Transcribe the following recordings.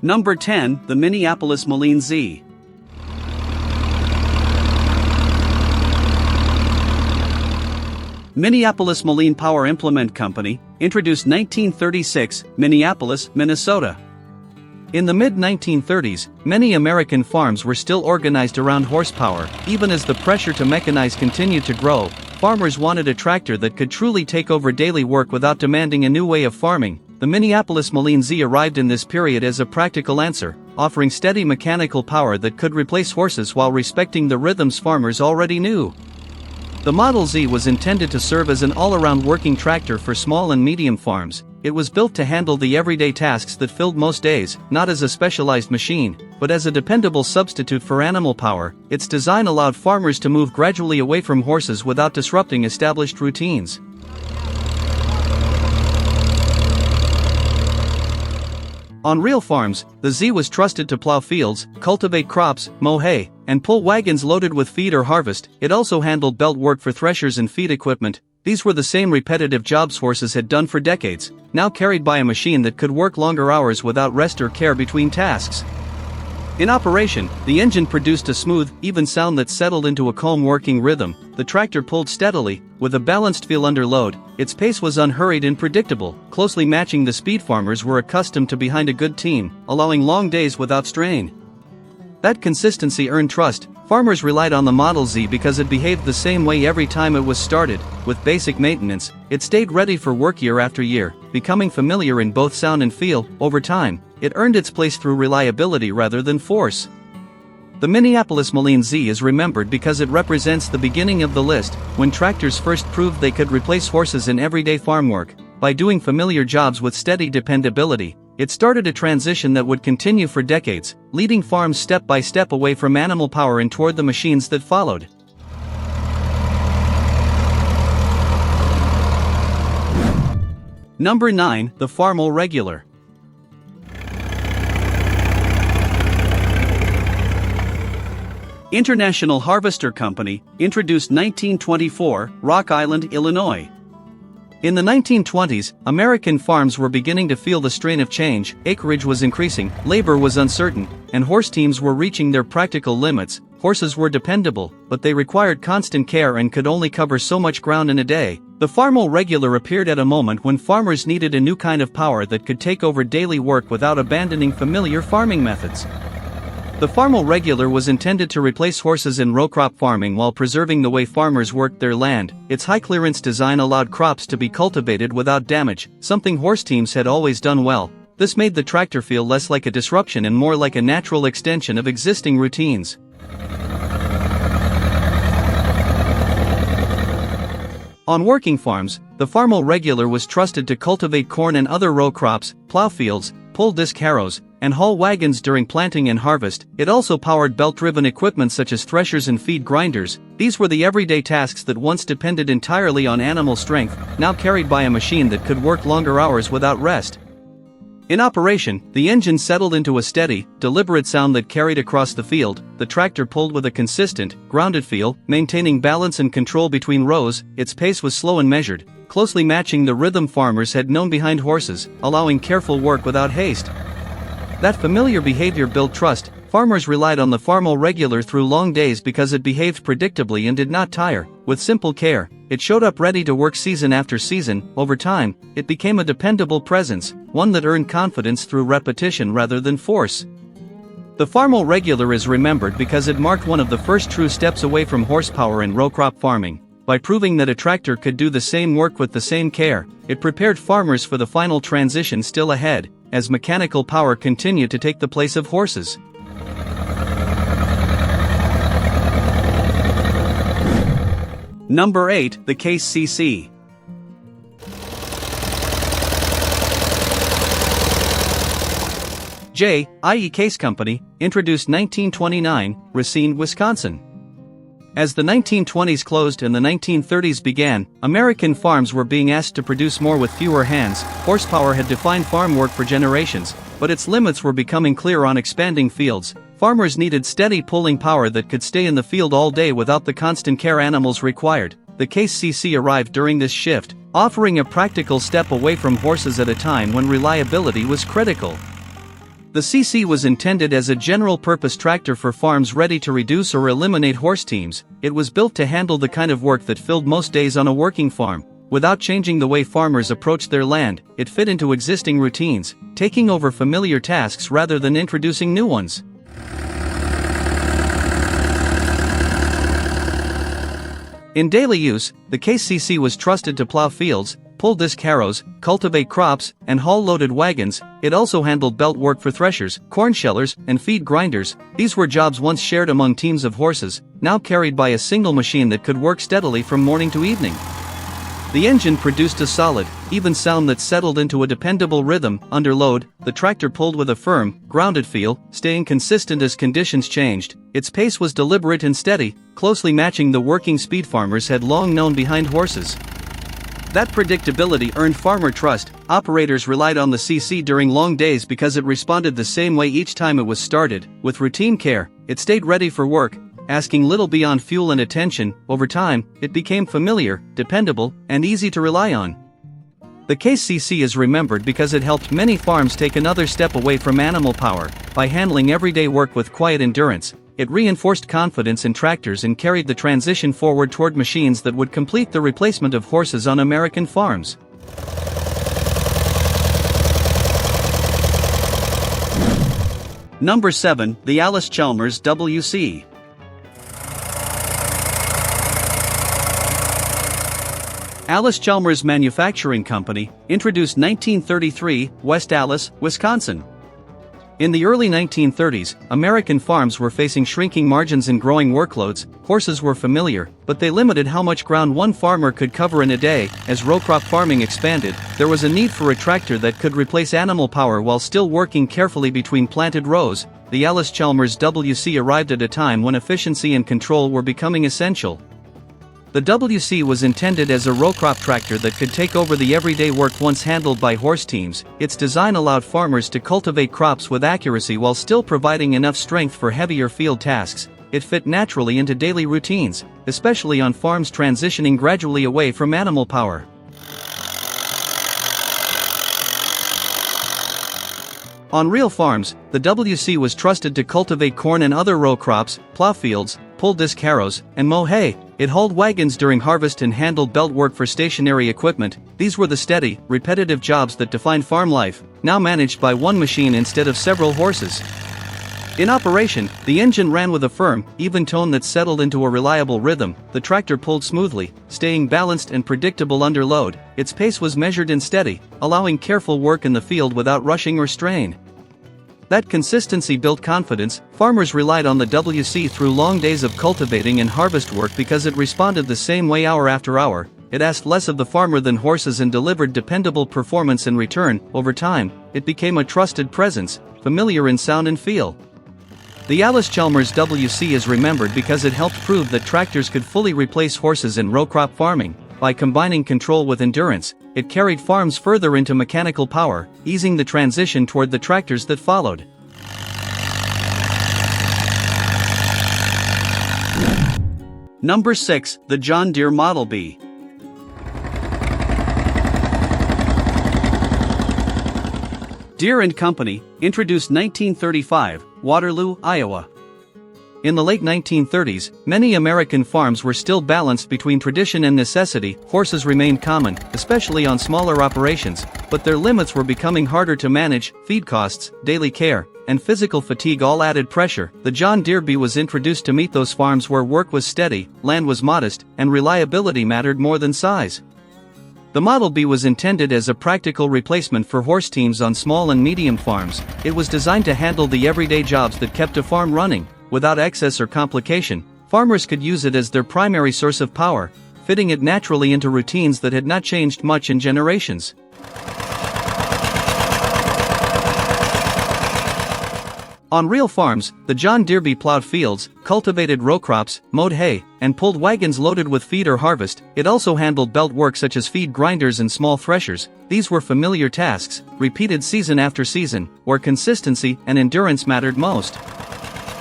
Number 10, the Minneapolis-Moline Z. Minneapolis-Moline Power Implement Company, introduced 1936, Minneapolis, Minnesota. In the mid-1930s, many American farms were still organized around horsepower. Even as the pressure to mechanize continued to grow, farmers wanted a tractor that could truly take over daily work without demanding a new way of farming. The Minneapolis-Moline Z arrived in this period as a practical answer, offering steady mechanical power that could replace horses while respecting the rhythms farmers already knew. The Model Z was intended to serve as an all-around working tractor for small and medium farms. It was built to handle the everyday tasks that filled most days, not as a specialized machine, but as a dependable substitute for animal power. Its design allowed farmers to move gradually away from horses without disrupting established routines. On real farms, the Z was trusted to plow fields, cultivate crops, mow hay, and pull wagons loaded with feed or harvest. It also handled belt work for threshers and feed equipment. These were the same repetitive jobs horses had done for decades, now carried by a machine that could work longer hours without rest or care between tasks. In operation, the engine produced a smooth, even sound that settled into a calm working rhythm. The tractor pulled steadily, with a balanced feel under load. Its pace was unhurried and predictable, closely matching the speed farmers were accustomed to behind a good team, allowing long days without strain. That consistency earned trust. Farmers relied on the Model Z because it behaved the same way every time it was started. With basic maintenance, it stayed ready for work year after year, becoming familiar in both sound and feel. Over time, it earned its place through reliability rather than force. The Minneapolis-Moline Z is remembered because it represents the beginning of the list, when tractors first proved they could replace horses in everyday farm work. By doing familiar jobs with steady dependability, it started a transition that would continue for decades, leading farms step by step away from animal power and toward the machines that followed. Number 9, the Farmall Regular. International Harvester Company, introduced 1924, Rock Island, Illinois. In the 1920s, American farms were beginning to feel the strain of change. Acreage was increasing, labor was uncertain, and horse teams were reaching their practical limits. Horses were dependable, but they required constant care and could only cover so much ground in a day. The Farmall Regular appeared at a moment when farmers needed a new kind of power that could take over daily work without abandoning familiar farming methods. The Farmall Regular was intended to replace horses in row crop farming while preserving the way farmers worked their land. Its high-clearance design allowed crops to be cultivated without damage, something horse teams had always done well. This made the tractor feel less like a disruption and more like a natural extension of existing routines. On working farms, the Farmall Regular was trusted to cultivate corn and other row crops, plow fields, pull disc harrows, and haul wagons during planting and harvest. It also powered belt-driven equipment such as threshers and feed grinders. These were the everyday tasks that once depended entirely on animal strength, now carried by a machine that could work longer hours without rest. In operation, the engine settled into a steady, deliberate sound that carried across the field. The tractor pulled with a consistent, grounded feel, maintaining balance and control between rows. Its pace was slow and measured, closely matching the rhythm farmers had known behind horses, allowing careful work without haste. That familiar behavior built trust. Farmers relied on the Farmall Regular through long days because it behaved predictably and did not tire. With simple care, it showed up ready to work season after season. Over time, it became a dependable presence, one that earned confidence through repetition rather than force. The Farmall Regular is remembered because it marked one of the first true steps away from horsepower in row crop farming. By proving that a tractor could do the same work with the same care, it prepared farmers for the final transition still ahead, as mechanical power continued to take the place of horses. Number 8, the Case CC. J.I.E. Case Company, introduced 1929, Racine, Wisconsin. As the 1920s closed and the 1930s began, American farms were being asked to produce more with fewer hands. Horsepower had defined farm work for generations, but its limits were becoming clear on expanding fields. Farmers needed steady pulling power that could stay in the field all day without the constant care animals required. The Case CC arrived during this shift, offering a practical step away from horses at a time when reliability was critical. The CC was intended as a general-purpose tractor for farms ready to reduce or eliminate horse teams. It was built to handle the kind of work that filled most days on a working farm. Without changing the way farmers approached their land, it fit into existing routines, taking over familiar tasks rather than introducing new ones. In daily use, the KCC was trusted to plow fields, pull disc harrows, cultivate crops, and haul loaded wagons. It also handled belt work for threshers, corn shellers, and feed grinders. These were jobs once shared among teams of horses, now carried by a single machine that could work steadily from morning to evening. The engine produced a solid, even sound that settled into a dependable rhythm. Under load, the tractor pulled with a firm, grounded feel, staying consistent as conditions changed. Its pace was deliberate and steady, closely matching the working speed farmers had long known behind horses. That predictability earned farmer trust. Operators relied on the CC during long days because it responded the same way each time it was started. With routine care, it stayed ready for work, asking little beyond fuel and attention. Over time, it became familiar, dependable, and easy to rely on. The KCC is remembered because it helped many farms take another step away from animal power. By handling everyday work with quiet endurance, it reinforced confidence in tractors and carried the transition forward toward machines that would complete the replacement of horses on American farms. Number 7. The Allis-Chalmers WC. Allis-Chalmers Manufacturing Company, introduced 1933, West Allis, Wisconsin. In the early 1930s, American farms were facing shrinking margins and growing workloads. Horses were familiar, but they limited how much ground one farmer could cover in a day. As row crop farming expanded, there was a need for a tractor that could replace animal power while still working carefully between planted rows. The Allis-Chalmers WC arrived at a time when efficiency and control were becoming essential. The WC was intended as a row crop tractor that could take over the everyday work once handled by horse teams. Its design allowed farmers to cultivate crops with accuracy while still providing enough strength for heavier field tasks. It fit naturally into daily routines, especially on farms transitioning gradually away from animal power. On real farms, the WC was trusted to cultivate corn and other row crops, plow fields, pull disc harrows, and mow hay. It hauled wagons during harvest and handled belt work for stationary equipment. These were the steady, repetitive jobs that defined farm life, now managed by one machine instead of several horses. In operation, the engine ran with a firm, even tone that settled into a reliable rhythm. The tractor pulled smoothly, staying balanced and predictable under load. Its pace was measured and steady, allowing careful work in the field without rushing or strain. That consistency built confidence. Farmers relied on the WC through long days of cultivating and harvest work because it responded the same way hour after hour. It asked less of the farmer than horses and delivered dependable performance in return. Over time, it became a trusted presence, familiar in sound and feel. The Allis-Chalmers WC is remembered because it helped prove that tractors could fully replace horses in row crop farming. By combining control with endurance, it carried farms further into mechanical power, easing the transition toward the tractors that followed. Number 6. The John Deere Model B. Deere & Company, introduced 1935, Waterloo, Iowa. In the late 1930s, many American farms were still balanced between tradition and necessity. Horses remained common, especially on smaller operations, but their limits were becoming harder to manage. Feed costs, daily care, and physical fatigue all added pressure. The John Deere B was introduced to meet those farms where work was steady, land was modest, and reliability mattered more than size. The Model B was intended as a practical replacement for horse teams on small and medium farms. It was designed to handle the everyday jobs that kept a farm running. Without excess or complication, farmers could use it as their primary source of power, fitting it naturally into routines that had not changed much in generations. On real farms, the John Deere B plowed fields, cultivated row crops, mowed hay, and pulled wagons loaded with feed or harvest. It also handled belt work such as feed grinders and small threshers. These were familiar tasks, repeated season after season, where consistency and endurance mattered most.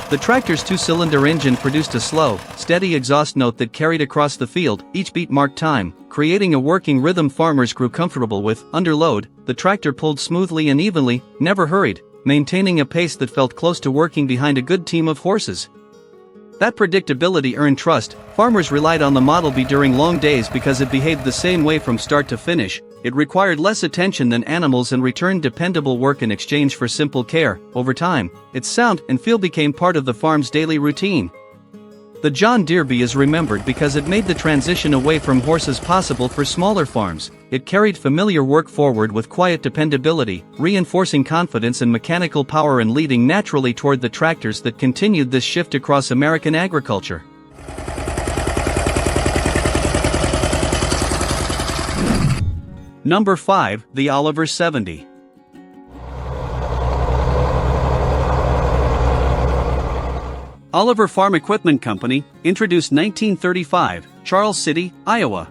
The tractor's two-cylinder engine produced a slow, steady exhaust note that carried across the field. Each beat marked time, creating a working rhythm farmers grew comfortable with. Under load, the tractor pulled smoothly and evenly, never hurried, maintaining a pace that felt close to working behind a good team of horses. That predictability earned trust. Farmers relied on the Model B during long days because it behaved the same way from start to finish. It required less attention than animals and returned dependable work in exchange for simple care. Over time, its sound and feel became part of the farm's daily routine. The John Deere B is remembered because it made the transition away from horses possible for smaller farms. It carried familiar work forward with quiet dependability, reinforcing confidence in mechanical power and leading naturally toward the tractors that continued this shift across American agriculture. Number 5, the Oliver 70. Oliver Farm Equipment Company, introduced 1935, Charles City, Iowa.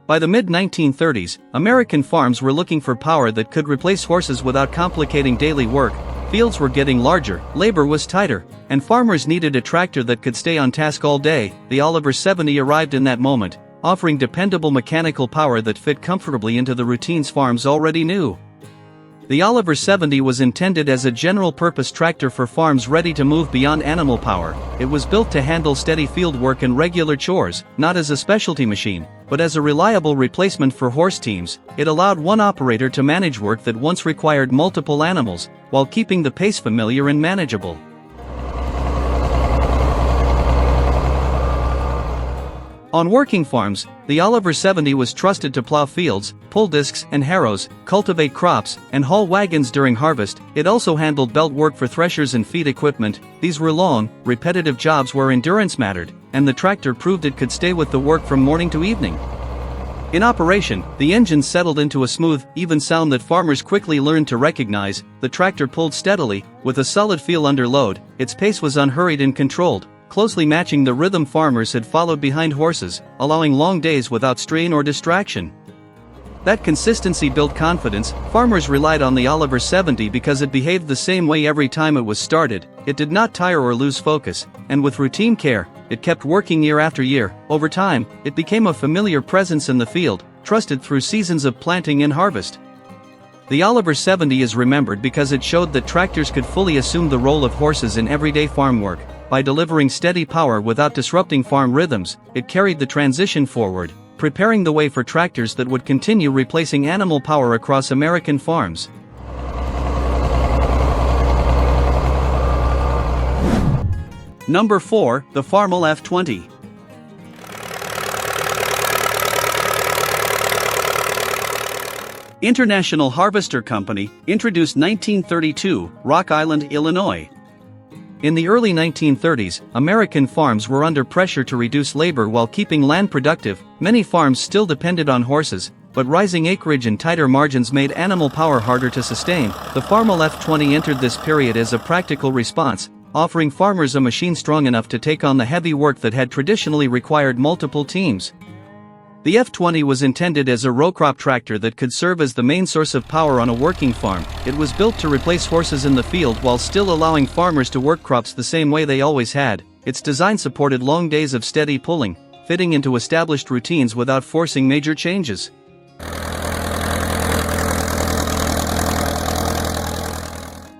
By the mid-1930s, American farms were looking for power that could replace horses without complicating daily work. Fields were getting larger, labor was tighter, and farmers needed a tractor that could stay on task all day. The Oliver 70 arrived in that moment, offering dependable mechanical power that fit comfortably into the routines farms already knew. The Oliver 70 was intended as a general-purpose tractor for farms ready to move beyond animal power. It was built to handle steady field work and regular chores, not as a specialty machine, but as a reliable replacement for horse teams. It allowed one operator to manage work that once required multiple animals, while keeping the pace familiar and manageable. On working farms, the Oliver 70 was trusted to plow fields, pull discs and harrows, cultivate crops, and haul wagons during harvest. It also handled belt work for threshers and feed equipment. These were long, repetitive jobs where endurance mattered, and the tractor proved it could stay with the work from morning to evening. In operation, the engine settled into a smooth, even sound that farmers quickly learned to recognize. The tractor pulled steadily, with a solid feel under load. Its pace was unhurried and controlled, closely matching the rhythm farmers had followed behind horses, allowing long days without strain or distraction. That consistency built confidence. Farmers relied on the Oliver 70 because it behaved the same way every time it was started. It did not tire or lose focus, and with routine care, it kept working year after year. Over time, it became a familiar presence in the field, trusted through seasons of planting and harvest. The Oliver 70 is remembered because it showed that tractors could fully assume the role of horses in everyday farm work. By delivering steady power without disrupting farm rhythms, it carried the transition forward, preparing the way for tractors that would continue replacing animal power across American farms. Number 4, the Farmall F-20. International Harvester Company, introduced 1932, Rock Island, Illinois. In the early 1930s, American farms were under pressure to reduce labor while keeping land productive. Many farms still depended on horses, but rising acreage and tighter margins made animal power harder to sustain. The Farmall F-20 entered this period as a practical response, offering farmers a machine strong enough to take on the heavy work that had traditionally required multiple teams. The F-20 was intended as a row crop tractor that could serve as the main source of power on a working farm. It was built to replace horses in the field while still allowing farmers to work crops the same way they always had. Its design supported long days of steady pulling, fitting into established routines without forcing major changes.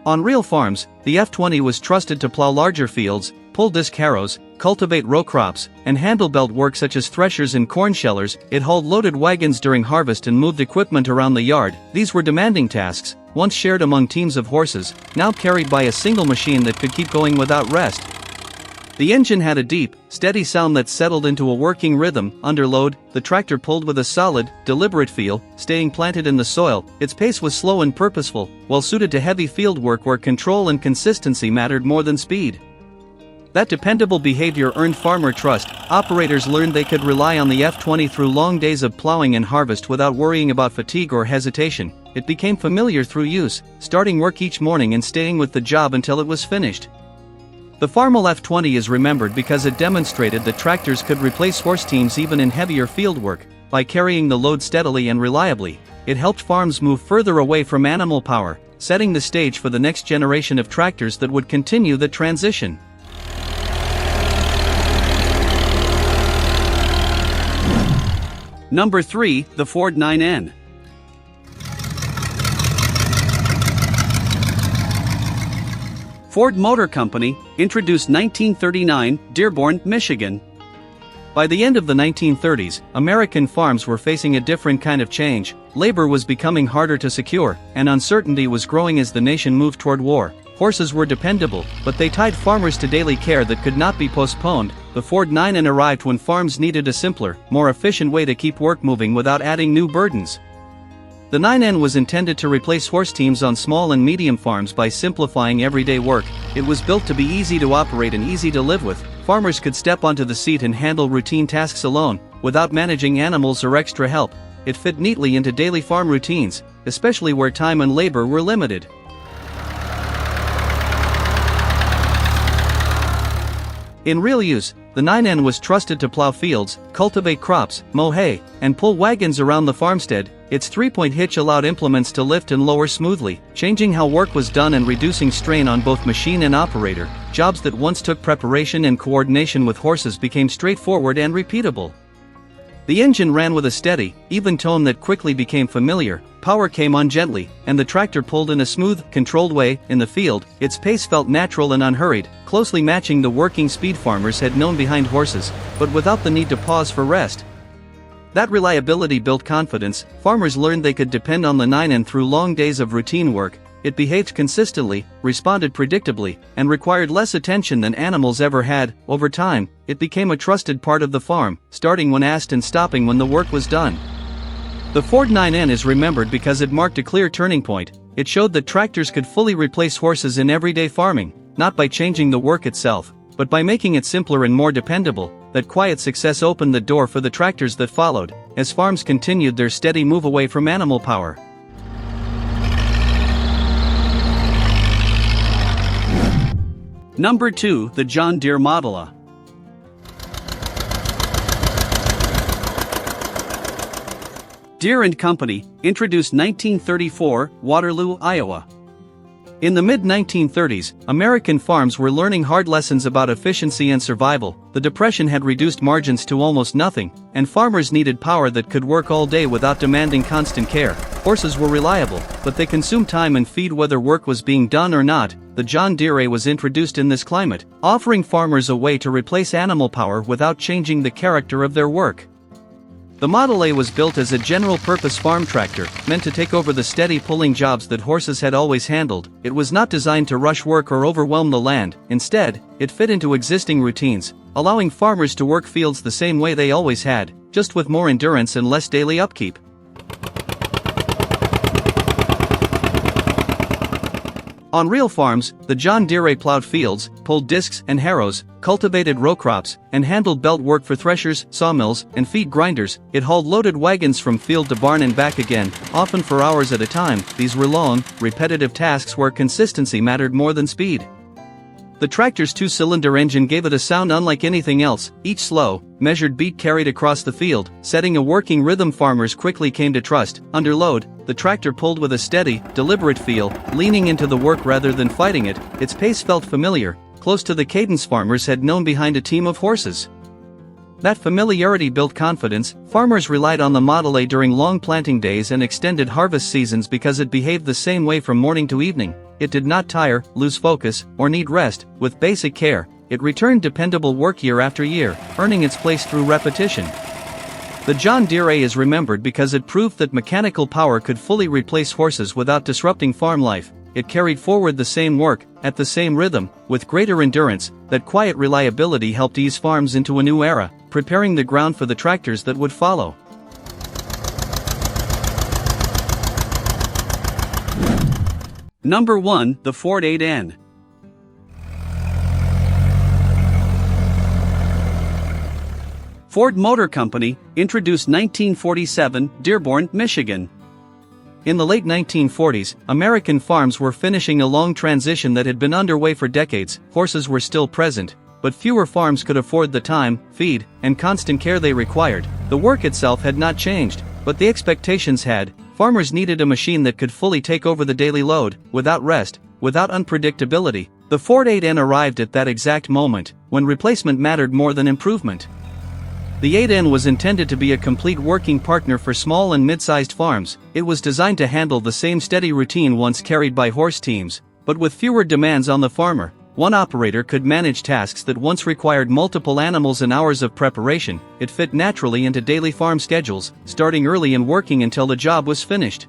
On real farms, the F-20 was trusted to plow larger fields, pull disc harrows, cultivate row crops, and handle belt work such as threshers and corn shellers. It hauled loaded wagons during harvest and moved equipment around the yard. These were demanding tasks, once shared among teams of horses, now carried by a single machine that could keep going without rest. The engine had a deep, steady sound that settled into a working rhythm. Under load, the tractor pulled with a solid, deliberate feel, staying planted in the soil. Its pace was slow and purposeful, well suited to heavy field work where control and consistency mattered more than speed. That dependable behavior earned farmer trust. Operators learned they could rely on the F-20 through long days of plowing and harvest without worrying about fatigue or hesitation. It became familiar through use, starting work each morning and staying with the job until it was finished. The Farmall F-20 is remembered because it demonstrated that tractors could replace horse teams even in heavier field work. By carrying the load steadily and reliably, it helped farms move further away from animal power, setting the stage for the next generation of tractors that would continue the transition. Number 3, the Ford 9N. Ford Motor Company, introduced 1939, Dearborn, Michigan. By the end of the 1930s, American farms were facing a different kind of change. Labor was becoming harder to secure, and uncertainty was growing as the nation moved toward war. Horses were dependable, but they tied farmers to daily care that could not be postponed. The Ford 9N arrived when farms needed a simpler, more efficient way to keep work moving without adding new burdens. The 9N was intended to replace horse teams on small and medium farms by simplifying everyday work. It was built to be easy to operate and easy to live with. Farmers could step onto the seat and handle routine tasks alone, without managing animals or extra help. It fit neatly into daily farm routines, especially where time and labor were limited. In real use, the 9N was trusted to plow fields, cultivate crops, mow hay, and pull wagons around the farmstead. Its three-point hitch allowed implements to lift and lower smoothly, changing how work was done and reducing strain on both machine and operator. Jobs that once took preparation and coordination with horses became straightforward and repeatable. The engine ran with a steady, even tone that quickly became familiar. Power came on gently, and the tractor pulled in a smooth, controlled way. In the field, its pace felt natural and unhurried, closely matching the working speed farmers had known behind horses, but without the need to pause for rest. That reliability built confidence. Farmers learned they could depend on the 9N through long days of routine work. It behaved consistently, responded predictably, and required less attention than animals ever had. Over time, it became a trusted part of the farm, starting when asked and stopping when the work was done. The Ford 9N is remembered because it marked a clear turning point. It showed that tractors could fully replace horses in everyday farming, not by changing the work itself, but by making it simpler and more dependable. That quiet success opened the door for the tractors that followed, as farms continued their steady move away from animal power. Number 2, the John Deere Model A. Deere & Company, introduced 1934, Waterloo, Iowa. In the mid-1930s, American farms were learning hard lessons about efficiency and survival. The Depression had reduced margins to almost nothing, and farmers needed power that could work all day without demanding constant care. Horses were reliable, but they consumed time and feed whether work was being done or not. The John Deere A was introduced in this climate, offering farmers a way to replace animal power without changing the character of their work. The Model A was built as a general-purpose farm tractor, meant to take over the steady pulling jobs that horses had always handled. It was not designed to rush work or overwhelm the land. Instead, it fit into existing routines, allowing farmers to work fields the same way they always had, just with more endurance and less daily upkeep. On real farms, the John Deere A plowed fields, pulled discs and harrows, cultivated row crops, and handled belt work for threshers, sawmills, and feed grinders. It hauled loaded wagons from field to barn and back again, often for hours at a time. These were long, repetitive tasks where consistency mattered more than speed. The tractor's two-cylinder engine gave it a sound unlike anything else. Each slow, measured beat carried across the field, setting a working rhythm farmers quickly came to trust. Under load, the tractor pulled with a steady, deliberate feel, leaning into the work rather than fighting it. Its pace felt familiar, close to the cadence farmers had known behind a team of horses. That familiarity built confidence. Farmers relied on the Model A during long planting days and extended harvest seasons because it behaved the same way from morning to evening. It did not tire, lose focus, or need rest. With basic care, it returned dependable work year after year, earning its place through repetition. The John Deere A is remembered because it proved that mechanical power could fully replace horses without disrupting farm life. It carried forward the same work, at the same rhythm, with greater endurance. That quiet reliability helped ease farms into a new era, preparing the ground for the tractors that would follow. Number 1, the Ford 8N. Ford Motor Company, introduced 1947, Dearborn, Michigan. In the late 1940s, American farms were finishing a long transition that had been underway for decades. Horses were still present, but fewer farms could afford the time, feed, and constant care they required. The work itself had not changed, but the expectations had. Farmers needed a machine that could fully take over the daily load, without rest, without unpredictability. The Ford 8N arrived at that exact moment, when replacement mattered more than improvement. The 8N was intended to be a complete working partner for small and mid-sized farms. It was designed to handle the same steady routine once carried by horse teams, But with fewer demands on the farmer, one operator could manage tasks that once required multiple animals and hours of preparation. It fit naturally into daily farm schedules, starting early and working until the job was finished.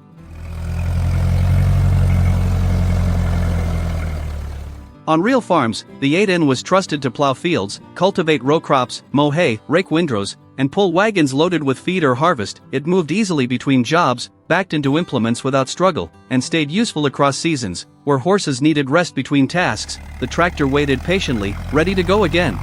On real farms, the 8N was trusted to plow fields, cultivate row crops, mow hay, rake windrows, and pull wagons loaded with feed or harvest. It moved easily between jobs, backed into implements without struggle, and stayed useful across seasons. Where horses needed rest between tasks, the tractor waited patiently, ready to go again.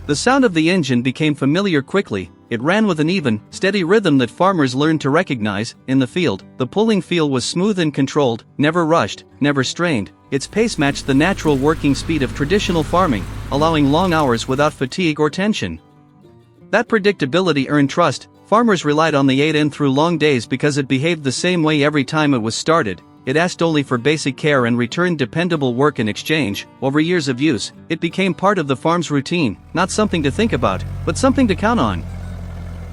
The sound of the engine became familiar quickly. It ran with an even, steady rhythm that farmers learned to recognize. In the field, the pulling feel was smooth and controlled, never rushed, never strained. Its pace matched the natural working speed of traditional farming, allowing long hours without fatigue or tension. That predictability earned trust. Farmers relied on the 8N through long days because it behaved the same way every time it was started. It asked only for basic care and returned dependable work in exchange. Over years of use, it became part of the farm's routine, not something to think about, but something to count on.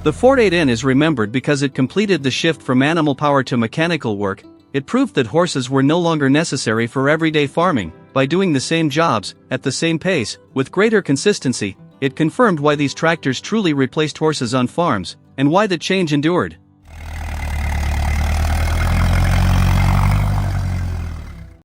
The Ford 8N is remembered because it completed the shift from animal power to mechanical work. It proved that horses were no longer necessary for everyday farming. By doing the same jobs, at the same pace, with greater consistency, it confirmed why these tractors truly replaced horses on farms, and why the change endured.